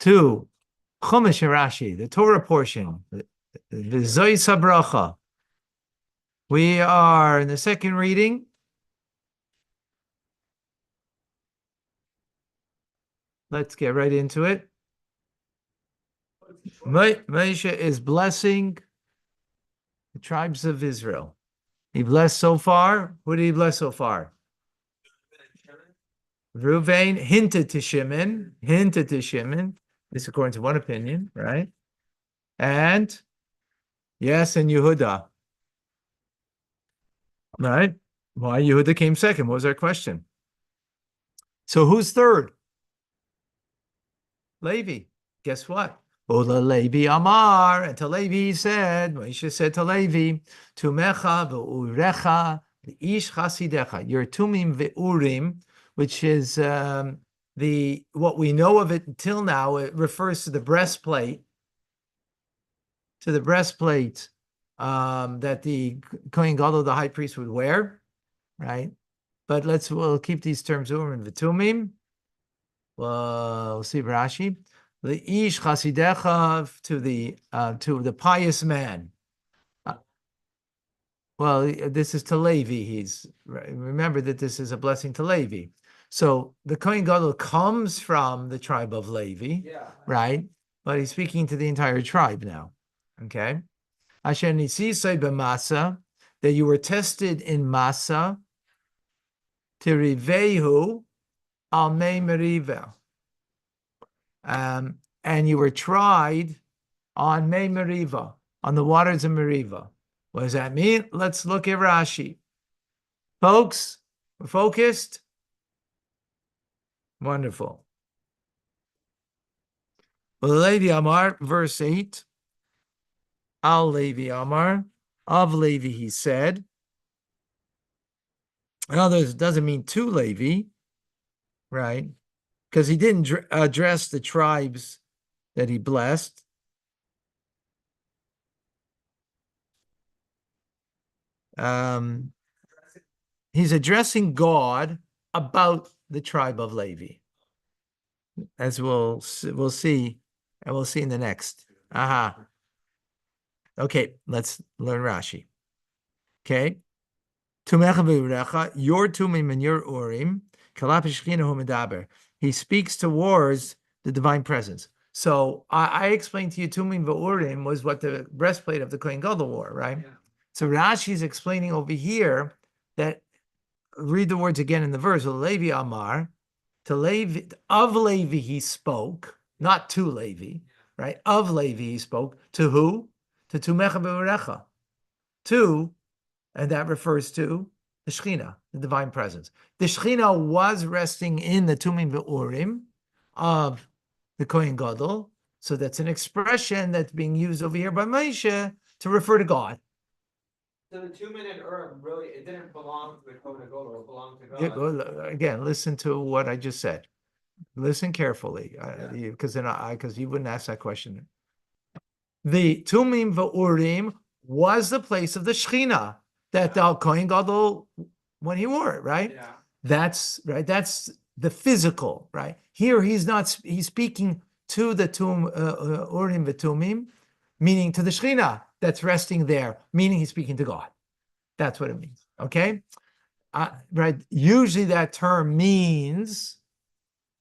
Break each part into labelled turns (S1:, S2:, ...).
S1: to Chumash Rashi, the Torah portion, the Vezos Habracha. We are in the second reading. Let's get right into it. Moshe is blessing the tribes of Israel. He blessed so far. Who did he bless so far? Reuven hinted to Shimon, this according to one opinion, right? And yes, and Yehuda, right? Why Yehuda came second? What was our question? So who's third? Levi. Guess what? Ola Levi Amar, and to Levi he said, Moshe said to Levi, Tumecha ve'urecha ish chasidecha, your tumim ve'urim, which is what we know of it until now. It refers to the breastplate, that the Kohen Gadol, the high priest, would wear, right? But we'll keep these terms urim v'tumim. We'll see Rashi. The ish chasidecha, to the pious man. This is to Levi. Remember that this is a blessing to Levi. So the Kohen Gadol comes from the tribe of Levi, right? But he's speaking to the entire tribe now. Okay. Asher nisisai b'masa, that you were tested in Masa, tirivehu al mei meriva. And you were tried on Mei Meriva, on the waters of Meriva. What does that mean? Let's look at Rashi. Folks, we're focused? Wonderful. Levi Amar, verse 8. Al Levi Amar, of Levi he said. In other words, it doesn't mean to Levi, right? Because he didn't address the tribes that he blessed. He's addressing God about the tribe of Levi, as we'll see, and we'll see in the next. Okay, let's learn Rashi. Okay, Tumecha v'urecha, your tumim and your urim, kalap shechinahu medaber. He speaks towards the divine presence. So I explained to you, Tumim V'urim was what the breastplate of the Kohen Gadol wore, right? Yeah. So Rashi is explaining over here that, read the words again in the verse, Levi Amar, to Levi, of Levi he spoke, not to Levi, right? Of Levi he spoke, to who? To Tumecha V'urecha. And that refers to the Shekhinah, the divine presence. The Shekhinah was resting in the Tumim V'urim of the Kohen Gadol. So that's an expression that's being used over here by Moshe to refer to God.
S2: So the Tumim and Urim, really, it didn't belong to the Kohen Gadol, it belonged to God.
S1: Again, listen to what I just said. Listen carefully, because you wouldn't ask that question. The Tumim V'urim was the place of the Shekhinah that the Kohen Gadol, when he wore it, right?
S2: Yeah.
S1: That's right. That's the physical, right? Here he's speaking to the Urim v'Tumim, meaning to the Shekhinah that's resting there, meaning he's speaking to God. That's what it means. Okay, right? Usually that term means,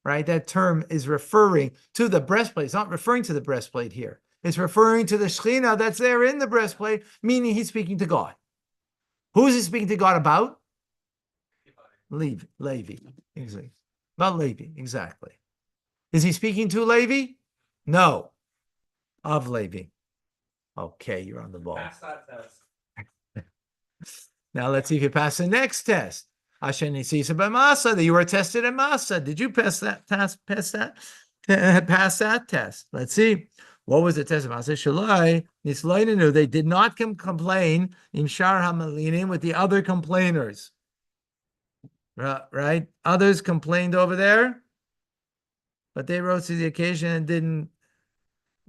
S1: right? That term is referring to the breastplate. It's not referring to the breastplate here. It's referring to the Shekhinah that's there in the breastplate, meaning he's speaking to God. Who is he speaking to God about? Levi. Exactly. About Levi, exactly. Is he speaking to Levi? No. Of Levi. Okay, you're on the ball.
S2: Pass that test.
S1: Now let's see if you pass the next test. Hashem nisisa b'masa, that you were tested at Masa. Did you pass that test? Pass that test. Let's see. What was the test of Masa? Shalai nislainenu. They did not complain in Shar Hamalinim with the other complainers. Right? Others complained over there, but they rose to the occasion and didn't.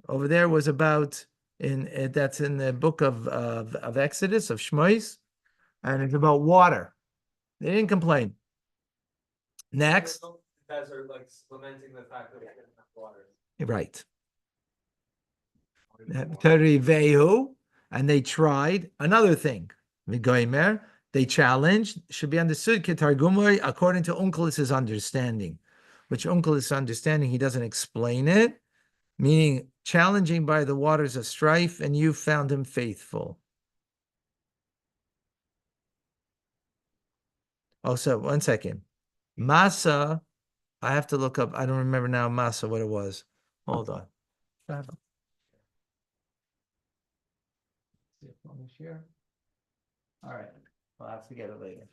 S1: Over there was about that's in the book of Exodus, of Shmois, and it's about water. They didn't complain. Next.
S2: You guys are like lamenting the fact that we didn't have Waters.
S1: Right. Terivehu, and they tried another thing. Vigoimer, they challenged, should be understood ketargumoi according to Onkelos' understanding, which Onkelos' understanding, he doesn't explain it, meaning challenging by the waters of strife, and you found him faithful. Also, one second. Masa, I have to look up, I don't remember now Masa what it was. Hold on. Here. All right, I'll have to get it later.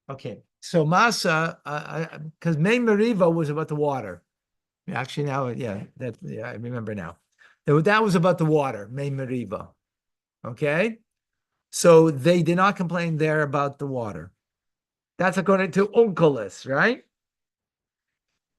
S1: Okay, so Masa, because Mei Meriva was about the water. Actually, now, yeah, I remember now. That was about the water, Mei Meriva. Okay, so they did not complain there about the water. That's according to Onkelos, right?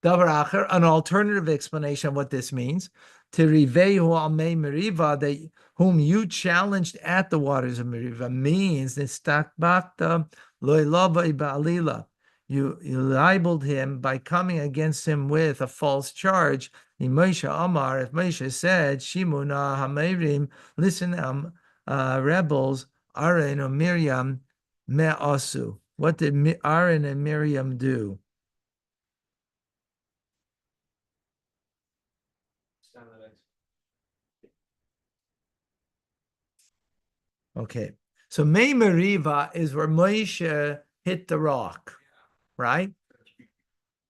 S1: Davar acher, an alternative explanation of what this means. To rivehu al mei meriva, whom you challenged at the waters of Meriva, means nistakbakta loy ba'alila. You libeled him by coming against him with a false charge. Moshe Amar, if Moshe said, Shimuna Hamerim, listen, rebels, Aaron or Miriam, me'asu. What did Aaron and Miriam do? Okay, so Mei Meriva is where Moshe hit the rock, right?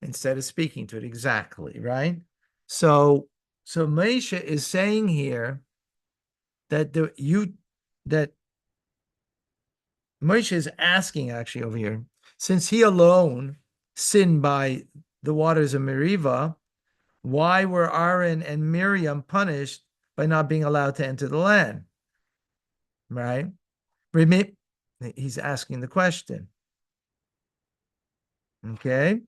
S1: Instead of speaking to it, exactly, right? So Moshe is saying here that that Moshe is asking actually over here, since he alone sinned by the waters of Meriva, why were Aaron and Miriam punished by not being allowed to enter the land? Right? He's asking the question. Okay.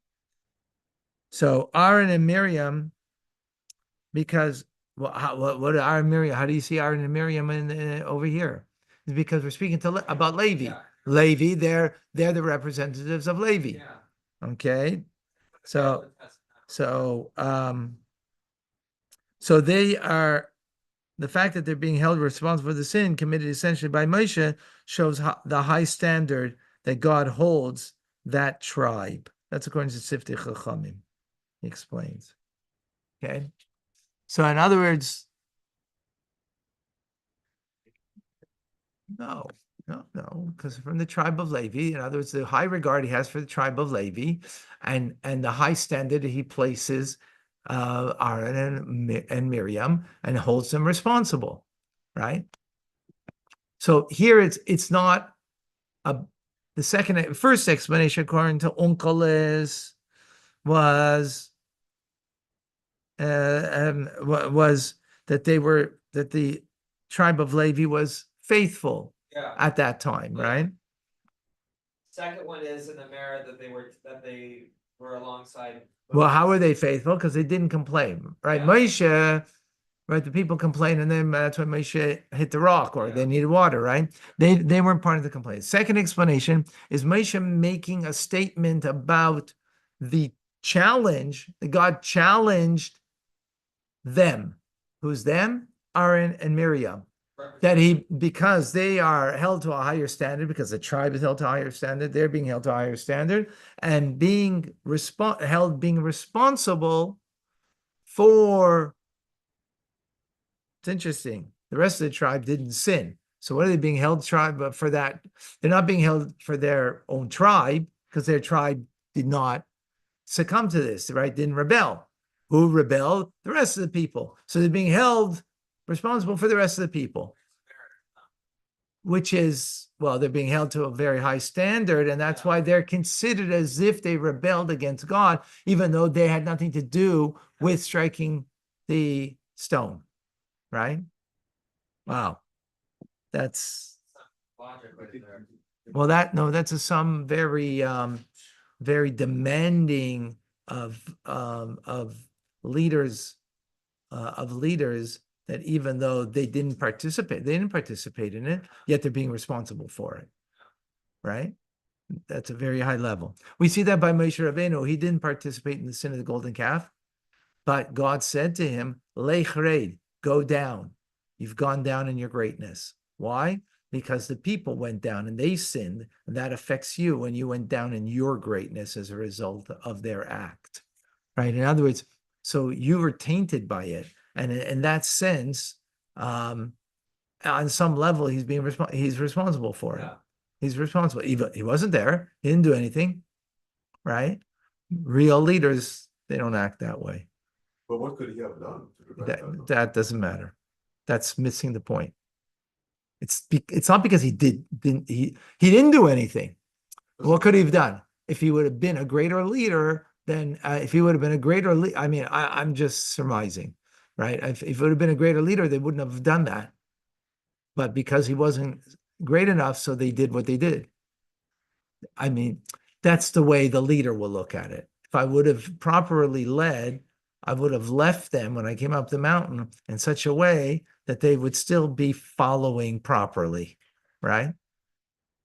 S1: So Aaron and Miriam, because what are Aaron and Miriam? How do you see Aaron and Miriam over here? It's because we're speaking about Levi. Yeah. Levi, they're the representatives of Levi. Yeah. Okay. So they are, the fact that they're being held responsible for the sin committed essentially by Moshe shows the high standard that God holds that tribe. That's according to Siftei Chachamim. He explains. Okay. So in other words, no, because from the tribe of Levi, in other words, the high regard he has for the tribe of Levi, and the high standard he places Aaron and Miriam and holds them responsible, right? So here it's not the first explanation according to Onkelos was that the tribe of Levi was faithful at that time, right?
S2: Second one is in the mirror that they were alongside.
S1: Well, how were they faithful? Because they didn't complain, right? Yeah. Moshe, right? The people complained, and then that's when Moshe hit the rock, or they needed water, right? They weren't part of the complaint. Second explanation is Moshe making a statement about the challenge that God challenged them. Who's them? Aaron and Miriam. That because they are held to a higher standard, because the tribe is held to a higher standard, they're being held to a higher standard, and being responsible for. It's interesting. The rest of the tribe didn't sin. So what are they being held tribe for that? They're not being held for their own tribe because their tribe did not succumb to this, right? Didn't rebel. Who rebelled? The rest of the people. So they're being held responsible for the rest of the people, which is, well, they're being held to a very high standard, and that's why they're considered as if they rebelled against God, even though they had nothing to do with striking the stone, right? Wow. That's well, that's some very very demanding of leaders that even though they didn't participate in it, yet they're being responsible for it, right? That's a very high level. We see that by Moshe Rabbeinu. He didn't participate in the sin of the golden calf, but God said to him, Lech red, go down. You've gone down in your greatness. Why? Because the people went down and they sinned, and that affects you when you went down in your greatness as a result of their act. Right? In other words, so you were tainted by it. And in that sense, on some level, he's responsible for it.
S2: Yeah.
S1: He's responsible. He wasn't there. He didn't do anything, right? Real leaders, they don't act that way.
S3: But what could he have done to prevent that?
S1: That doesn't matter. That's missing the point. It's not because he didn't do anything. What could he have done? If he would have been a greater leader, then if he would have been a greater leader, I mean, I'm just surmising, right? If it would have been a greater leader, they wouldn't have done that. But because he wasn't great enough, so they did what they did. I mean, that's the way the leader will look at it. If I would have properly led, I would have left them when I came up the mountain in such a way that they would still be following properly, right?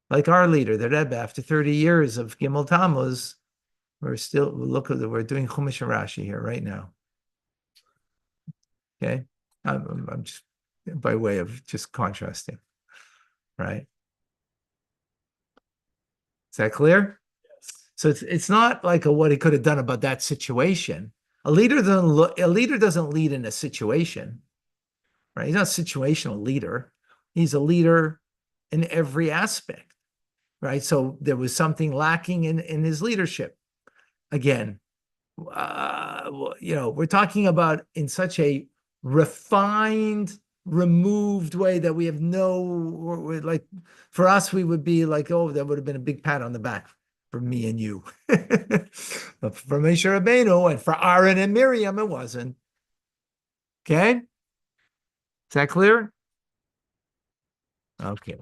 S1: Like our leader, the Rebbe, after 30 years of Gimel Tammuz, we're doing Chumash and Rashi here right now. Okay, I'm just by way of just contrasting, right? Is that clear?
S2: Yes.
S1: So it's not like what he could have done about that situation. A leader doesn't lead in a situation, right? He's not a situational leader. He's a leader in every aspect, right? So there was something lacking in his leadership. Again, we're talking about in such a refined, removed way that we have like, for us, we would be like, oh, that would have been a big pat on the back for me and you. But for Moshe Rabbeinu and for Aaron and Miriam, it wasn't. Okay? Is that clear? Okay.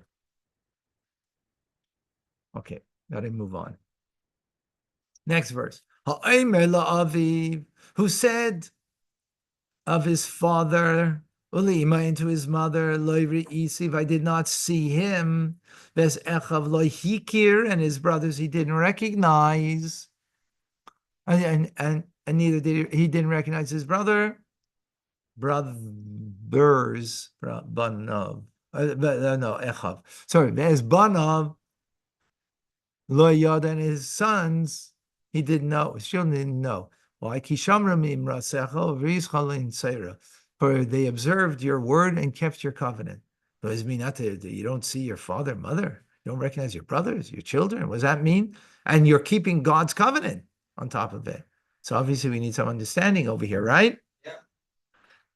S1: Okay, gotta move on. Next verse. Ha'omer la'aviv, who said of his father, Ulima, into his mother, Loi re'isiv, I did not see him. Ves echav lo hikir, and his brothers he didn't recognize. And neither did he didn't recognize his brothers, Banov. No, Echav. Sorry, Ves Banov, Lo Yod, and his sons, he didn't know. His children didn't know. Why? For they observed your word and kept your covenant. What does it mean? Not that you don't see your father, mother, you don't recognize your brothers, your children. What does that mean? And you're keeping God's covenant on top of it. So obviously we need some understanding over here, right?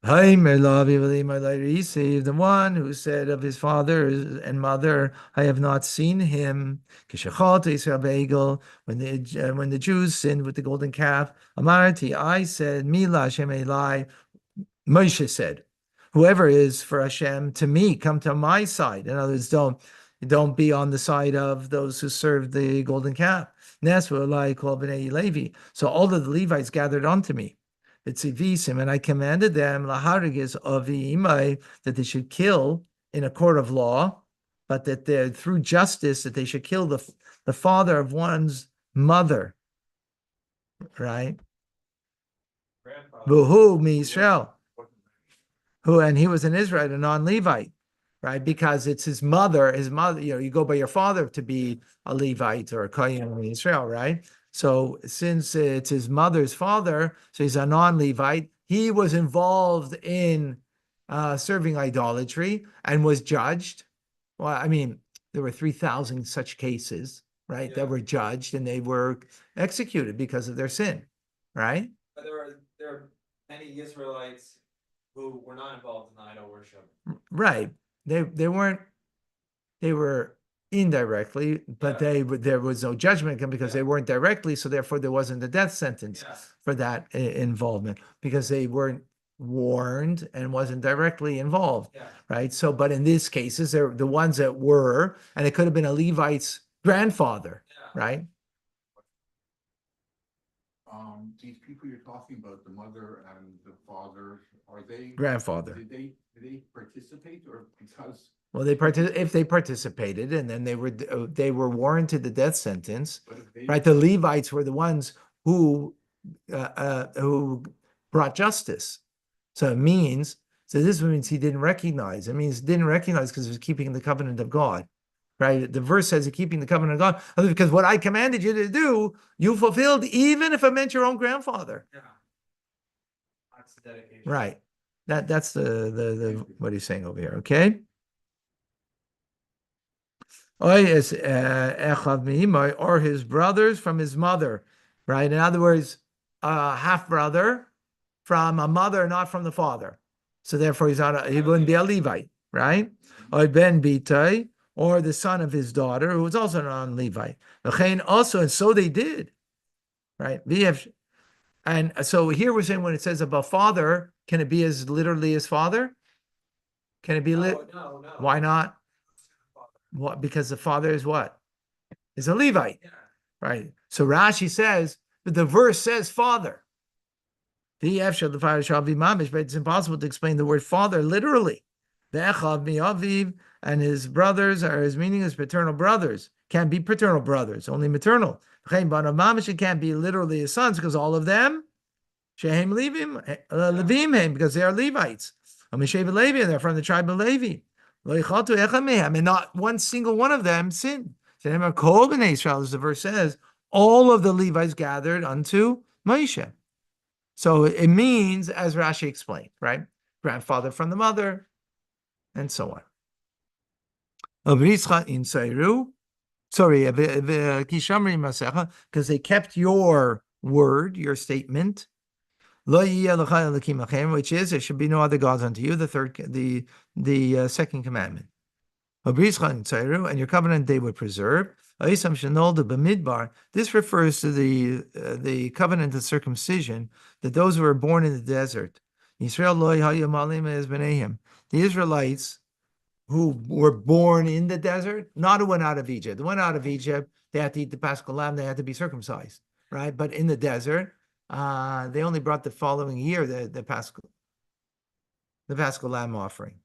S1: The one who said of his father and mother, I have not seen him. When the Jews sinned with the golden calf, Amarti, I said, Mila Hashem Elai. Moshe said, whoever is for Hashem, to me, come to my side. In other words, don't be on the side of those who served the golden calf. So all of the Levites gathered unto me. It's Ivisim, and I commanded them laharigis of imai, that they should kill in a court of law, but that through justice that they should kill the father of one's mother, right? Who me Israel, and he was an Israelite, a non-Levite, right? Because it's his mother. You go by your father to be a Levite or a Kohen in Israel, right? So since it's his mother's father, so he's a non-Levite, he was involved in serving idolatry and was judged. Well, I mean, there were 3,000 such cases, right, that were judged, and they were executed because of their sin, right?
S2: But there are many Israelites who were not involved in idol worship.
S1: Right. They weren't. They were indirectly, but there was no judgment because they weren't directly, so therefore there wasn't a death sentence for that involvement because they weren't warned and wasn't directly involved, right? So, but in these cases, they're the ones that were, and it could have been a Levite's grandfather, right?
S3: These people you're talking about, the mother and the father, are they
S1: grandfather?
S3: Did they participate, or because
S1: Well, if they participated, and then they were warranted the death sentence,
S3: But if they
S1: right? The Levites were the ones who brought justice. So this means he didn't recognize. It means he didn't recognize because he was keeping the covenant of God, right? The verse says, "You're keeping the covenant of God," because what I commanded you to do, you fulfilled, even if it meant your own grandfather.
S2: Yeah. That's the dedication.
S1: Right. That's the what he's saying over here. Okay. Or his brothers from his mother, right? In other words, a half brother from a mother, not from the father. So therefore, he wouldn't be a Levite, right? Or ben Bitai, or the son of his daughter, who was also non-Levite. Also, and so they did, right? And so here we're saying when it says about father, can it be as literally as father? Can it be
S2: No.
S1: Why not? What? Because the father is what? Is a Levite,
S2: Yeah.
S1: right? So Rashi says that the verse says father. The Efshel, the father shall be mamish, but it's impossible to explain the word father literally. The Echav mi'aviv and his brothers are his meaning is paternal brothers. Can't be paternal brothers, only maternal. Mamish, it can't be literally his sons because all of them Shehem Levim, because they are Levites. Amishev Levi, and they're from the tribe of Levi. And not one single one of them sinned. Kol b'nei Israel, as the verse says, all of the Levites gathered unto Moshe. So it means, as Rashi explained, right? Grandfather from the mother, and so on. Sorry, because they kept your word, your statement. Which is there should be no other gods unto you. The second commandment. And your covenant they would preserve. This refers to the covenant of circumcision that those who were born in the desert. The Israelites who were born in the desert, not who went out of Egypt. They went out of Egypt, they had to eat the Paschal lamb, they had to be circumcised, right? But in the desert, they only brought the following year the Paschal lamb offering.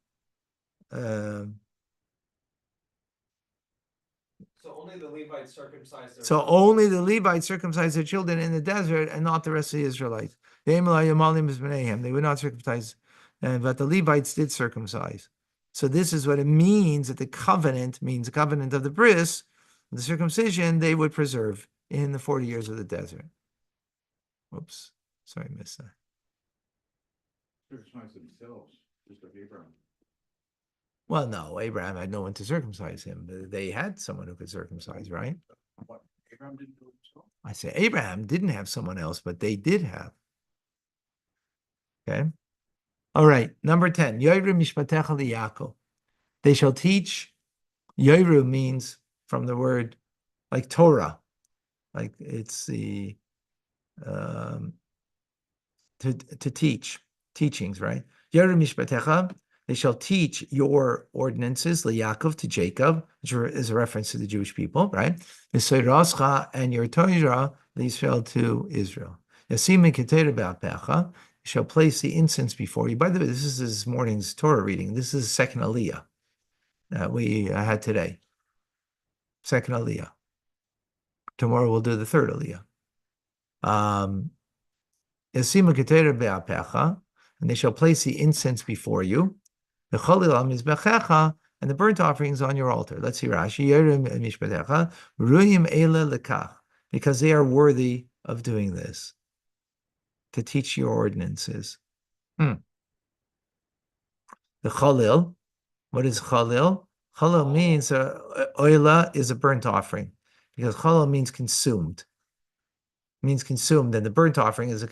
S2: So only the Levites circumcised their
S1: So only the Levites circumcised their children in the desert, and not the rest of the Israelites. They would not circumcise, but the Levites did circumcise. So this is what it means that the covenant means the covenant of the bris, the circumcision they would preserve in the 40 years of the desert. Whoops, sorry, I missed that.
S3: Circumcise themselves, just like Abraham.
S1: Well, no, Abraham had no one to circumcise him. They had someone who could circumcise, right?
S3: What, Abraham didn't do it himself?
S1: I say Abraham didn't have someone else, but they did have. Okay. All right. Number 10. Yoiru mishpatecha liyakov. They shall teach. Yoiru means from the word like Torah, like it's the to teach, teachings, right? Yoiru mishpatecha. They shall teach your ordinances, liyakov, to Jacob, which is a reference to the Jewish people, right? And your Torah, Israel, to Israel. You shall place the incense before you. By the way, this is this morning's Torah reading. This is the second Aliyah that we had today. Second Aliyah. Tomorrow we'll do the third Aliyah. And they shall place the incense before you. And the burnt offerings on your altar. Let's see Rashi. Because they are worthy of doing this, to teach your ordinances. The Chalil, what is Chalil? Chalil means oila is a burnt offering, because Chalil means consumed. And the burnt offering is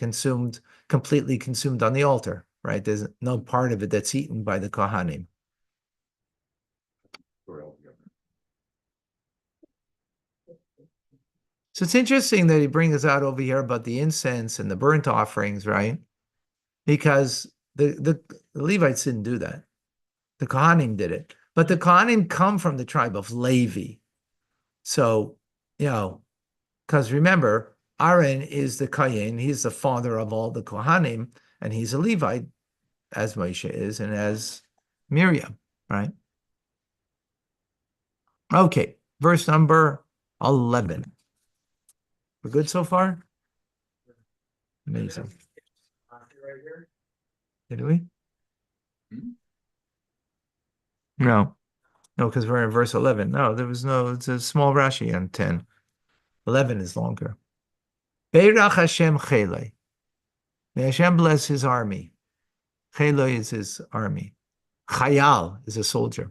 S1: completely consumed on the altar, right? There's no part of it that's eaten by the Kohanim. So it's interesting that he brings us out over here about the incense and the burnt offerings, right? Because the Levites didn't do that. The Kohanim did it. But the Kohanim come from the tribe of Levi. So, because remember, Aaron is the Kayin, he's the father of all the Kohanim, and he's a Levite, as Moshe is, and as Miriam, right? Okay, verse number 11. We're good so far? Amazing.
S2: Right here.
S1: Did we?
S3: Hmm?
S1: No, because we're in verse 11. No, it's a small Rashi on 10. 11 is longer. Beirach Hashem Chelei. May Hashem bless his army. Chelei is his army. Chayal is a soldier.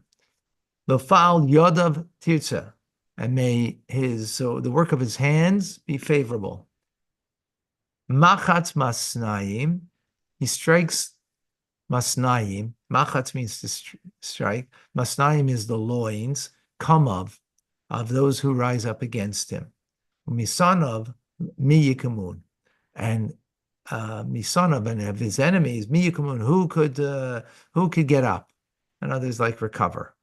S1: Lofal Yodav Tirza. And may the work of his hands be favorable. Machatz Masnaim. He strikes Masnaim. Machatz means to strike. Masnaim is the loins, of those who rise up against him. Misanov mi yikamun. And Misanov, and of his enemies, mi yikamun, who could get up? And others like recover.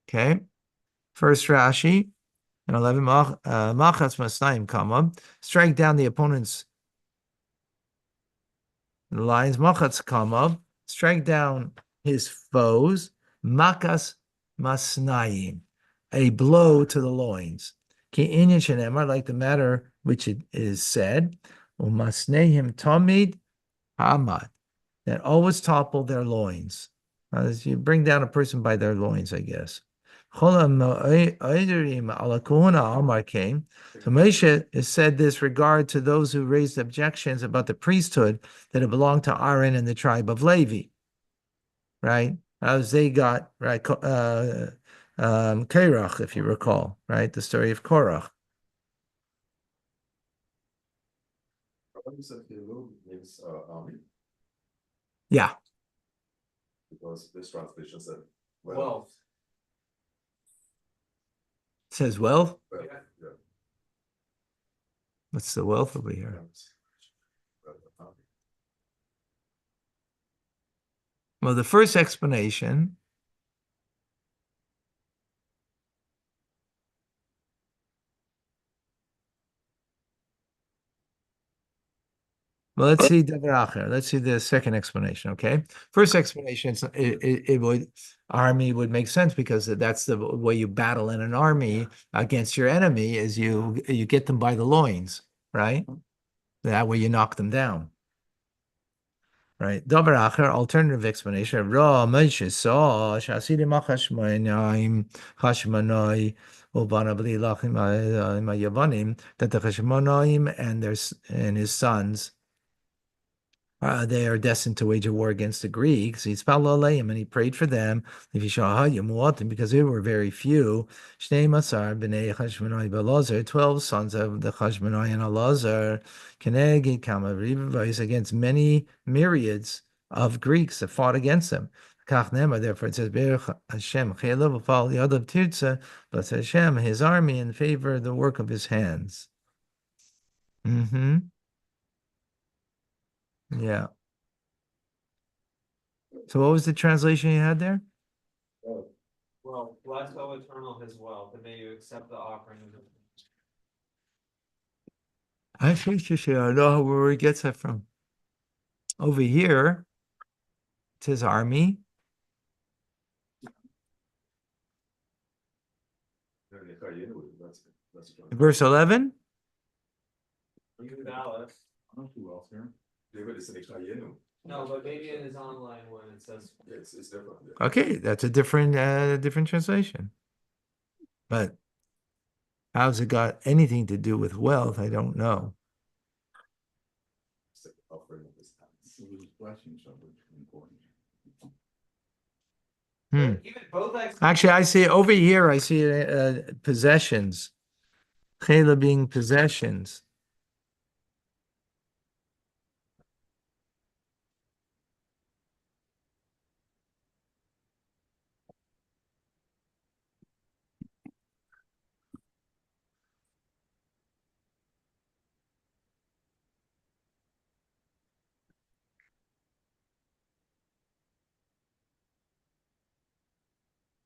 S1: Okay. First Rashi, and 11, Machatz Masnaim Kama, strike down the opponent's lines, Machatz Kama, strike down his foes, Makas Masnaim, a blow to the loins. Ki inyan shenemar, like the matter which it is said, Umasnehim Tamid Hamad, that always topple their loins. As you bring down a person by their loins, I guess. So Moshe has said this regard to those who raised objections about the priesthood that it belonged to Aaron and the tribe of Levi, right? As they got, right, Korach, if you recall, right? The story of Korach.
S4: You said Helul means army,
S1: Yeah.
S4: because this translation said
S2: Wealth.
S1: It says wealth.
S4: well,
S2: Yeah.
S4: yeah.
S1: What's the wealth over here?
S4: Army.
S1: Well, the first explanation. Well, let's see Let's see the second explanation. Okay, first explanation, it would army would make sense because that's the way you battle in an army against your enemy is you get them by the loins, right? That way you knock them down. Right. Davar acher, alternative explanation. Ra Moshe saw shasidim achashmonaim chashmonai ubana bli lachim yavanim, that the chashmonaim and his sons, they are destined to wage a war against the Greeks. He's and he prayed for them. Because they were very few. 12 sons of the Chashmonai and Elazar, Keneged Kama against many myriads of Greeks that fought against them. Therefore it says, Hashem, bless Hashem, his army, in favor of the work of his hands. Mm-hmm. Yeah. So what was the translation you had there?
S2: Well, bless, O Eternal, his wealth, and may you accept the offering of the.
S1: I think I know where he gets that from. Over here, it says army. Verse 11.
S2: You Dallas.
S3: I don't do well here.
S4: David is in Chayenu.
S2: No, but maybe in his online one it says.
S4: It's different. Yeah.
S1: Okay, that's a different translation. But how's it got anything to do with wealth? I don't know.
S4: It's the offering of his hands.
S3: It was blessings of it important.
S2: Even both
S1: Actually, I see over here, I see possessions. Chela being possessions.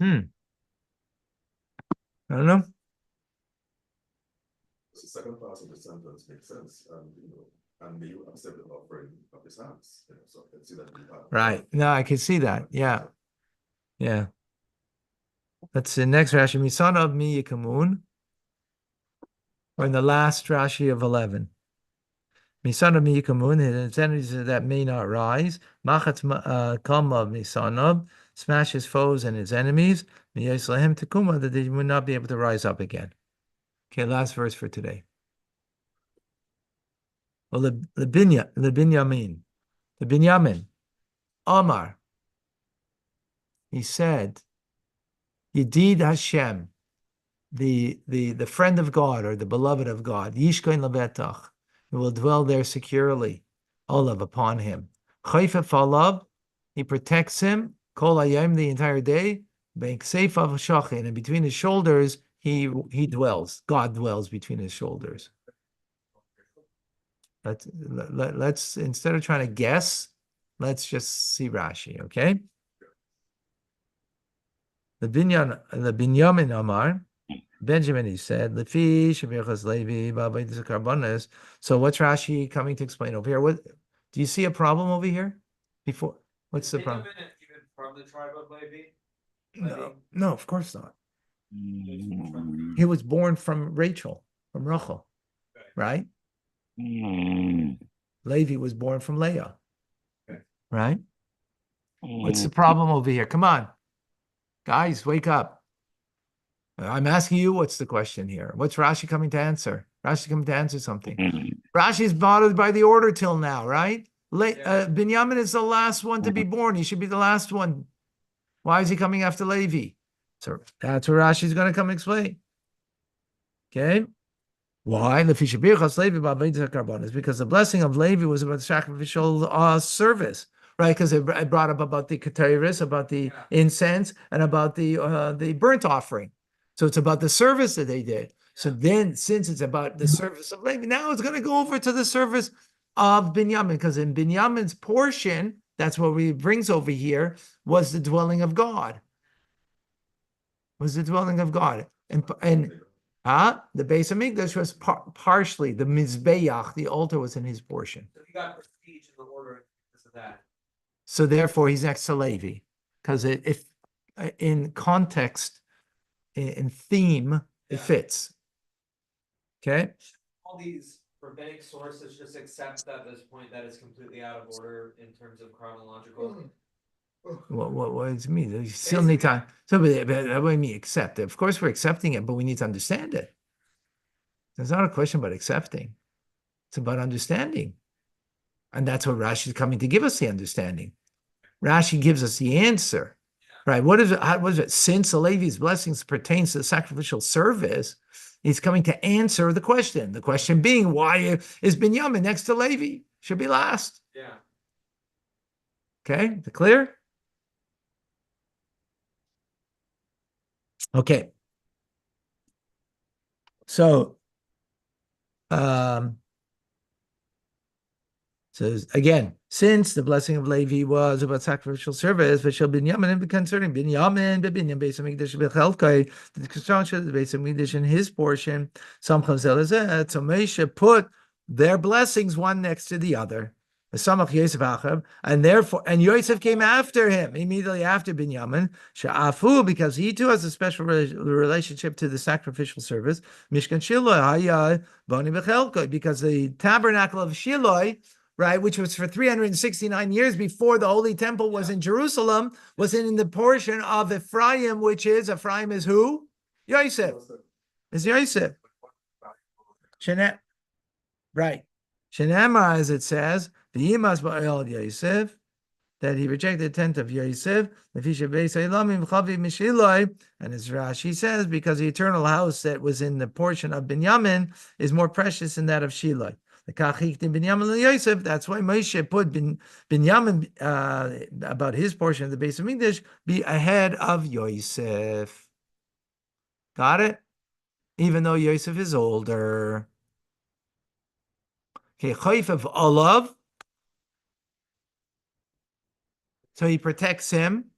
S1: I don't know.
S4: The second part of the sentence makes sense, and may you accept the offering of his hands. So I can see that you have.
S1: Right. No, I can see that. Yeah. Yeah. Let's see, next Rashi, Misan of mi yikamun. We're in the last Rashi of 11. Misanov mi yikamun, his enemies that may not rise. Machatz kama misanov, smash his foes and his enemies. Miyaslahem tekuma, that they would not be able to rise up again. Okay, last verse for today. Well, the Binyamin, Omar, he said, Yedid Hashem, the friend of God or the beloved of God, Yishkoin Lebetach, who will dwell there securely, Olav upon him. Chayfet Falav, he protects him, Kol Hayom the entire day, Bank Seif of Shachin, and between his shoulders he dwells. God dwells between his shoulders. Let's instead of trying to guess, let's just see Rashi, okay? The Binyamin Amar, Benjamin, he said, Lefi Shemichas Levi, Babayis Karbonis. So what's Rashi coming to explain over here? What do you see a problem over here? Before what's the problem?
S2: Even from the tribe of Levi?
S1: No, of course not. He was born from Rachel, from Rachel, right? Levi was born from Leah, right? What's the problem over here? Come on, guys, wake up. I'm asking you, what's the question here? What's Rashi coming to answer? Rashi coming to answer something. Rashi's bothered by the order till now, right? Binyamin is the last one to be born. He should be the last one. Why is he coming after Levi? So that's what Rashi's going to come explain. Okay? Why? Because the blessing of Levi was about sacrificial service, right? Because it brought up about the keteris, about the incense, and about the burnt offering. So it's about the service that they did. So then, since it's about the service of Levi, now it's going to go over to the service of Binyamin, because in Binyamin's portion, that's what he brings over here, was the dwelling of God. Was the dwelling of God. The base of Mikdash was partially, the Mizbeach, the altar was in his portion.
S2: So he got prestige in the order because of that.
S1: So therefore, he's next to Levi. Because if in context, in theme, it fits. Okay?
S2: All these rabbinic sources just accept at this point that it's completely out of order in terms of chronological.
S1: What does it mean? You still need time. So, but what do you mean accept it? Of course, we're accepting it, but we need to understand it. It's not a question about accepting. It's about understanding. And that's what Rashi is coming to give us the understanding. Rashi gives us the answer. Right? What is it? Since the Levi's blessings pertains to the sacrificial service, he's coming to answer the question. The question being, why is Binyamin next to Levi? Should be last.
S2: Yeah.
S1: Okay, is it clear? Okay. So, so again, since the blessing of Levi was about sacrificial service, but shall Binyamin concerning Binyamin, based on Mikdash Bechelkai, the construction of the base of Mikdash in his portion, some Chazelazet, so Moshe put their blessings one next to the other. And therefore, and Yosef came after him, immediately after Binyamin, Sha'afu, because he too has a special relationship to the sacrificial service, Mishkan Shiloh, Boni Bechelkai, because the tabernacle of Shiloh, right, which was for 369 years before the Holy Temple was in Jerusalem, was in the portion of Ephraim, which is, Ephraim is who? Yosef. Is Yosef. Right. Shenema, as it says, the Yimas Ba'el Yosef, that he rejected the tent of Yosef, and as Rashi says, because the eternal house that was in the portion of Binyamin is more precious than that of Shiloh. That's why Moshe put Binyamin about his portion of the base of Mikdash be ahead of Yosef. Got it? Even though Yosef is older. Okay, Chayf of Olav. So he protects him,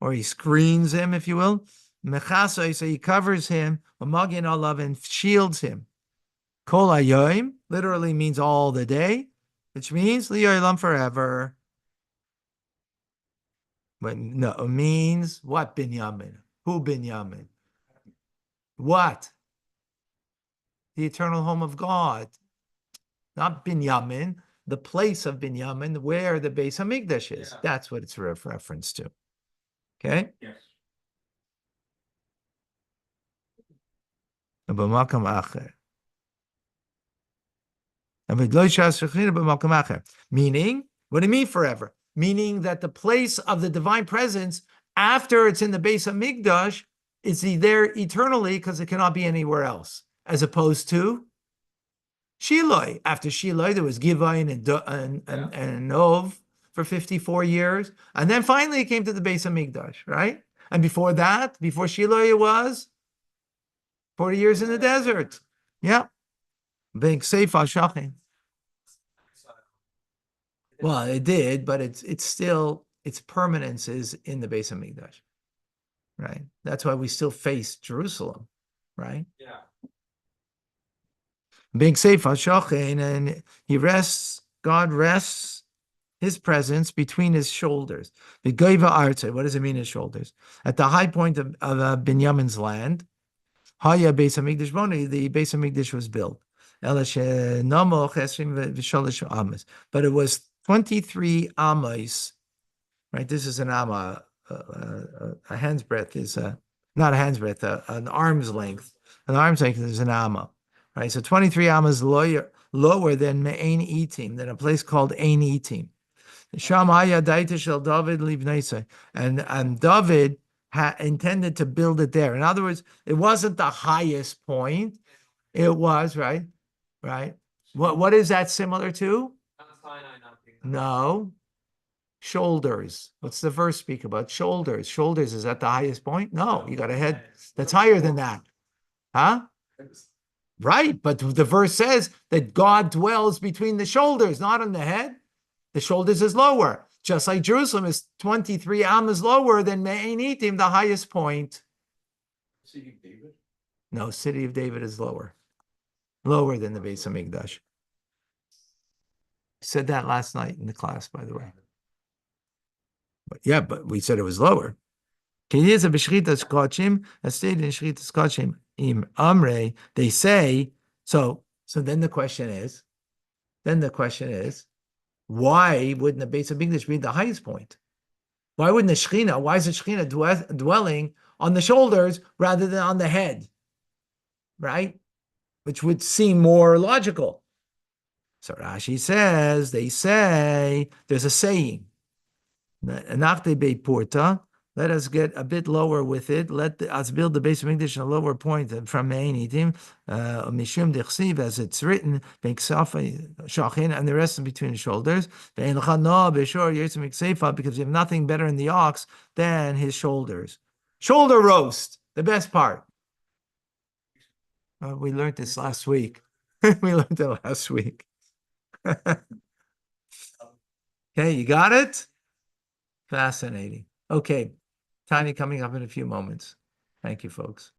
S1: or he screens him, if you will. Mechasoi, so he covers him. Magin Olav, and shields him. Kol Hayoim literally means all the day, which means Li'olam forever. But no, it means what, Binyamin? Who Binyamin? What? The eternal home of God. Not Binyamin, the place of Binyamin, where the Beis Hamikdash is.
S2: Yeah.
S1: That's what it's reference to. Okay?
S3: Yes.
S1: B'makam acher. Meaning, what do you mean forever? Meaning that the place of the divine presence, after it's in the Beis Hamikdash, is there eternally because it cannot be anywhere else, as opposed to Shiloi. After Shiloi, there was Givain and Nov for 54 years. And then finally it came to the Beis Hamikdash, right? And before that, before Shiloi, it was 40 years in the desert. Yeah. Big Seifa Shachin. Well, it did, but it's still, its permanence is in the Beis Hamikdash, right? That's why we still face Jerusalem, right?
S2: Yeah.
S1: Being safe on Shachin, and God rests his presence between his shoulders. The Goiva Arze, what does it mean, his shoulders? At the high point of Binyamin's land, Haya Beis Hamikdash Boni, the Beis Hamikdash was built. But it was 23 amos, right? This is an amma, a hand's breadth is not a hand's breadth, an arm's length. An arm's length is an amma, right? So 23 ammas lower than Me'ain Etim, than a place called Ein Etim. Shamaya Daita Shel David Livnesa, and David intended to build it there. In other words, it wasn't the highest point. It was right. What is that similar to?
S2: Mount Sinai not being.
S1: No. Shoulders. What's the verse speak about? Shoulders. Shoulders is at the highest point? No, you got a head that's higher than that. Huh? Right. But the verse says that God dwells between the shoulders, not on the head. The shoulders is lower. Just like Jerusalem is 23 ammas lower than Me'ain Etim, the highest point.
S3: City of David?
S1: No, City of David is lower. Lower than the Beis Hamikdash. Said that last night in the class, by the way. But yeah, but we said it was lower. They say, so then the question is, why wouldn't the Beis Hamikdash be the highest point? Why wouldn't the Shekhinah, why is the Shekhinah dwelling on the shoulders rather than on the head? Right? Which would seem more logical. So Rashi says, they say, there's a saying, let us get a bit lower with it. Let us build the Beis Hamikdash in a lower point from Me'ainitim, Mishum Dechsiv, as it's written, Shachin, and the rest in between the shoulders. Because you have nothing better in the ox than his shoulders. Shoulder roast, the best part. We learned this last week. We learned it last week. Okay, you got it? Fascinating. Okay, Tanya coming up in a few moments. Thank you, folks.